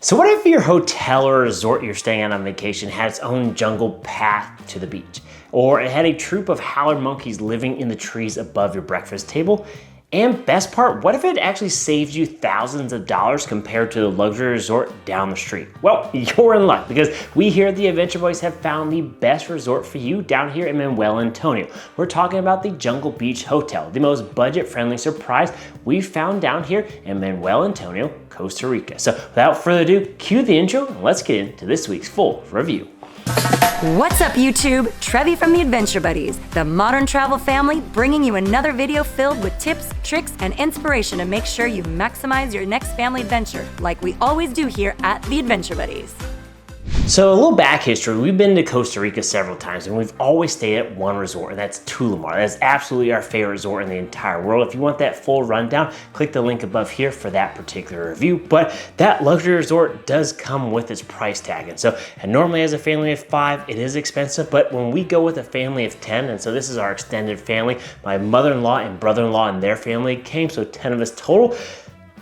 So what if your hotel or resort you're staying at on vacation had its own jungle path to the beach? Or it had a troop of howler monkeys living in the trees above your breakfast table? And best part, what if it actually saves you thousands of dollars compared to the luxury resort down the street? Well, you're in luck because we here at the Adventure Boys have found the best resort for you down here in Manuel Antonio. We're talking about the Jungle Beach Hotel, the most budget-friendly surprise we found down here in Manuel Antonio, Costa Rica. So without further ado, cue the intro and let's get into this week's full review. What's up YouTube? Trevi from the Adventure Buddies, the modern travel family, bringing you another video filled with tips, tricks, and inspiration to make sure you maximize your next family adventure like we always do here at the Adventure Buddies. So a little back history, we've been to Costa Rica several times and we've always stayed at one resort, and that's Tulemar. That's absolutely our favorite resort in the entire world. If you want that full rundown, click the link above here for that particular review. But that luxury resort does come with its price tag. And normally as a family of 5, it is expensive, but when we go with a family of 10, and so this is our extended family, my mother-in-law and brother-in-law and their family came, so 10 of us total.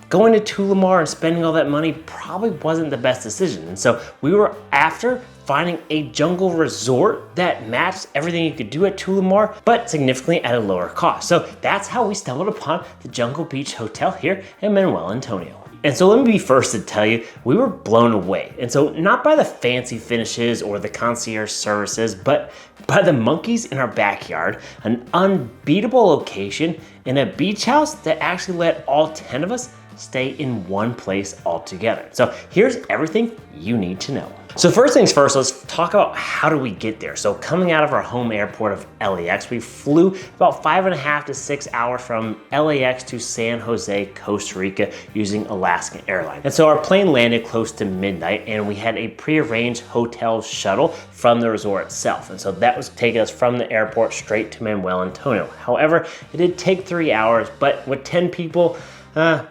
Going to Tulemar and spending all that money probably wasn't the best decision. And so we were after finding a jungle resort that matched everything you could do at Tulemar, but significantly at a lower cost. So that's how we stumbled upon the Jungle Beach Hotel here in Manuel Antonio. And so let me be first to tell you, we were blown away. And so not by the fancy finishes or the concierge services, but by the monkeys in our backyard, an unbeatable location in a beach house that actually let all 10 of us stay in one place altogether. So here's everything you need to know. So first things first, let's talk about how do we get there. So coming out of our home airport of LAX, we flew about 5.5 to 6 hours from LAX to San Jose, Costa Rica using Alaska Airlines. And so our plane landed close to midnight and we had a prearranged hotel shuttle from the resort itself. And so that was taking us from the airport straight to Manuel Antonio. However, it did take 3 hours, but with 10 people,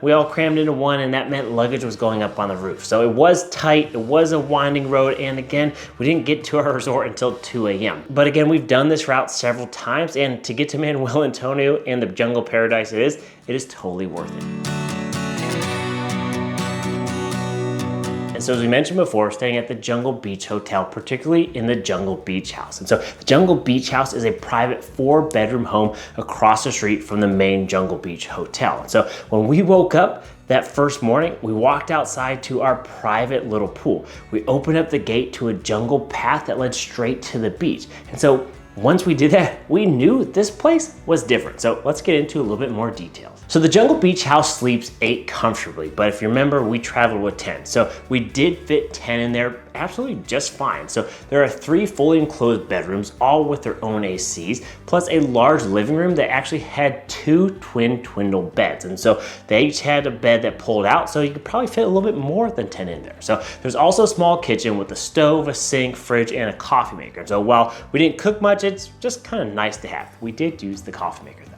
we all crammed into one, and that meant luggage was going up on the roof. So it was tight, it was a winding road, and again, we didn't get to our resort until 2 a.m. But again, we've done this route several times, and to get to Manuel Antonio and the jungle paradise it is totally worth it. And so as we mentioned before, staying at the Jungle Beach Hotel, particularly in the Jungle Beach House. And so the Jungle Beach House is a private 4-bedroom home across the street from the main Jungle Beach Hotel. And so when we woke up that first morning, we walked outside to our private little pool. We opened up the gate to a jungle path that led straight to the beach. And so once we did that, we knew this place was different. So let's get into a little bit more details. So the Jungle Beach House sleeps 8 comfortably, but if you remember, we traveled with 10. So we did fit 10 in there absolutely just fine. So there are 3 fully enclosed bedrooms, all with their own ACs, plus a large living room that actually had 2 twin twindle beds. And so they each had a bed that pulled out, so you could probably fit a little bit more than 10 in there. So there's also a small kitchen with a stove, a sink, fridge, and a coffee maker. So while we didn't cook much, it's just kind of nice to have. We did use the coffee maker though.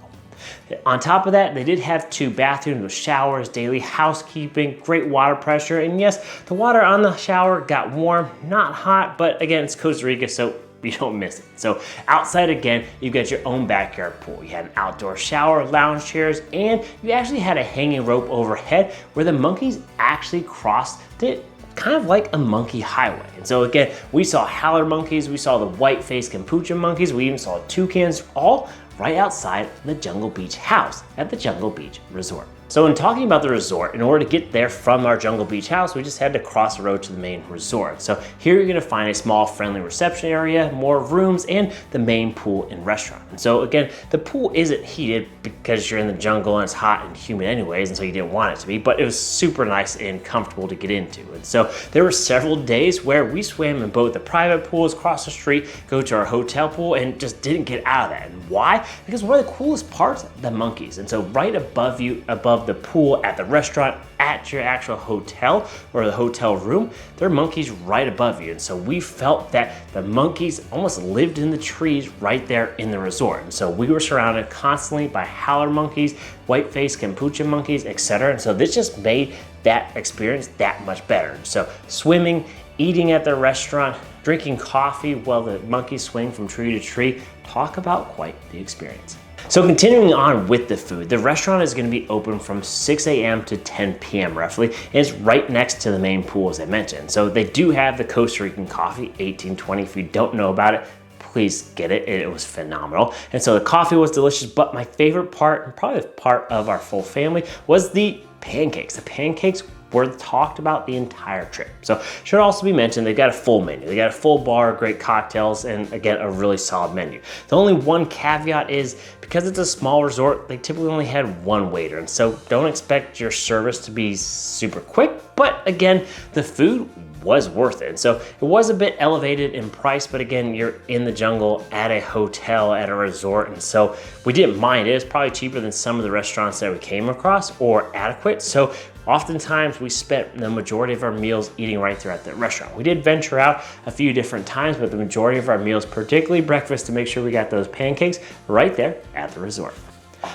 On top of that, they did have 2 bathrooms with showers, daily housekeeping, great water pressure, and yes, the water on the shower got warm, not hot, but again, it's Costa Rica, so you don't miss it. So outside again, you've got your own backyard pool. You had an outdoor shower, lounge chairs, and you actually had a hanging rope overhead where the monkeys actually crossed it, kind of like a monkey highway. And so again, we saw howler monkeys, we saw the white-faced capuchin monkeys, we even saw toucans, all right outside the Jungle Beach House at the Jungle Beach Resort. So in talking about the resort, in order to get there from our Jungle Beach House, we just had to cross the road to the main resort. So here you're gonna find a small friendly reception area, more rooms, and the main pool and restaurant. And so again, the pool isn't heated because you're in the jungle and it's hot and humid anyways, and so you didn't want it to be, but it was super nice and comfortable to get into. And so there were several days where we swam in both the private pools across the street, go to our hotel pool, and just didn't get out of that. And why? Because one of the coolest parts, the monkeys. And so right above you, above the pool, at the restaurant, at your actual hotel or the hotel room, there are monkeys right above you. And so we felt that the monkeys almost lived in the trees right there in the resort. And so we were surrounded constantly by howler monkeys, white-faced capuchin monkeys, etc. And so this just made that experience that much better. So swimming, eating at the restaurant, drinking coffee while the monkeys swing from tree to tree, talk about quite the experience. So continuing on with the food, the restaurant is going to be open from 6 a.m. to 10 p.m. roughly, and it's right next to the main pool as I mentioned. So they do have the Costa Rican coffee, 1820. If you don't know about it, please get it. It was phenomenal. And so the coffee was delicious, but my favorite part, and probably the part of our full family, was the pancakes. The pancakes were talked about the entire trip. So should also be mentioned, they've got a full menu. They got a full bar, great cocktails, and again, a really solid menu. The only one caveat is because it's a small resort, they typically only had one waiter. And so don't expect your service to be super quick, but again, the food was worth it. And so it was a bit elevated in price, but again, you're in the jungle at a hotel, at a resort. And so we didn't mind. It was probably cheaper than some of the restaurants that we came across or adequate. So oftentimes we spent the majority of our meals eating right there at the restaurant. We did venture out a few different times, but the majority of our meals, particularly breakfast, to make sure we got those pancakes right there at the resort.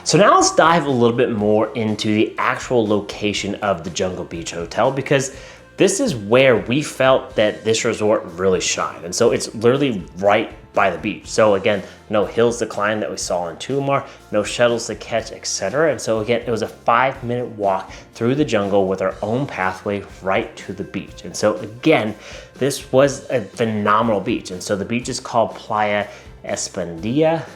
So now let's dive a little bit more into the actual location of the Jungle Beach Hotel, because this is where we felt that this resort really shined. And so it's literally right by the beach. So again, no hills to climb that we saw in Tulemar, no shuttles to catch, etc. And so again, it was a 5-minute walk through the jungle with our own pathway right to the beach. And so again, this was a phenomenal beach. And so the beach is called Playa Espadilla.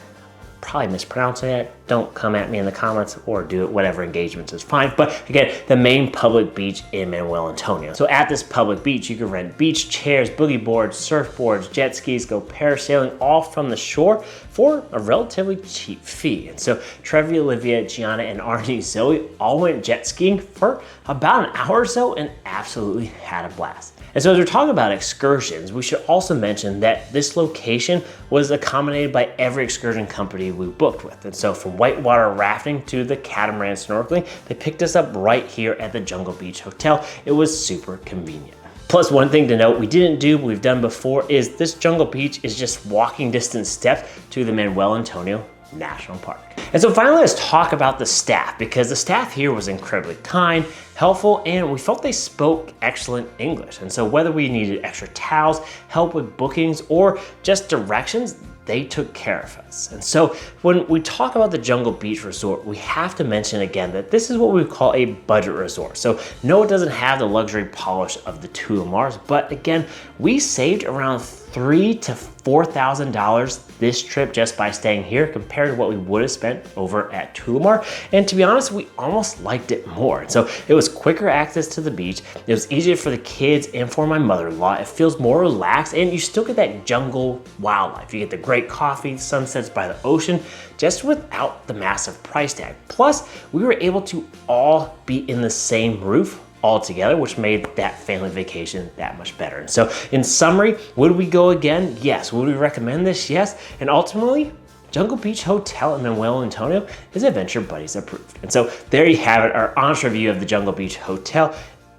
Probably mispronouncing it. Don't come at me in the comments or do it, whatever engagements is fine. But again, the main public beach in Manuel Antonio. So at this public beach, you can rent beach chairs, boogie boards, surfboards, jet skis, go parasailing, all from the shore for a relatively cheap fee. And so Trevi, Olivia, Gianna, and Arnie Zoe all went jet skiing for about an hour or so and absolutely had a blast. And so as we're talking about excursions, we should also mention that this location was accommodated by every excursion company we booked with. And so from whitewater rafting to the catamaran snorkeling, they picked us up right here at the Jungle Beach Hotel. It was super convenient. Plus, one thing to note we didn't do, but we've done before, is this Jungle Beach is just walking distance steps to the Manuel Antonio National Park. And so finally, let's talk about the staff, because the staff here was incredibly kind, helpful, and we felt they spoke excellent English. And so whether we needed extra towels, help with bookings, or just directions, they took care of us. And so when we talk about the Jungle Beach Resort, we have to mention again that this is what we call a budget resort. So no, it doesn't have the luxury polish of the Tulemars, but again, we saved around $3,000 to $4,000 this trip just by staying here compared to what we would have spent over at Tulemar. And to be honest, we almost liked it more. And so it was quicker access to the beach. It was easier for the kids and for my mother-in-law. It feels more relaxed, and you still get that jungle wildlife. You get the great coffee, sunsets by the ocean, just without the massive price tag. Plus, we were able to all be in the same roof all together, which made that family vacation that much better. And so in summary, would we go again? Yes. Would we recommend this? Yes. And ultimately, Jungle Beach Hotel in Manuel Antonio is Adventure Buddies approved. And so there you have it, our honest review of the Jungle Beach Hotel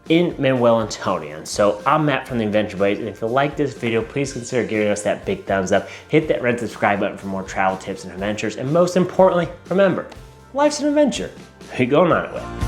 in Manuel Antonio. And so I'm Matt from the Adventure Buddies, and if you like this video, please consider giving us that big thumbs up, hit that red subscribe button for more travel tips and adventures, and most importantly, remember, life's an adventure. Who you going on it with?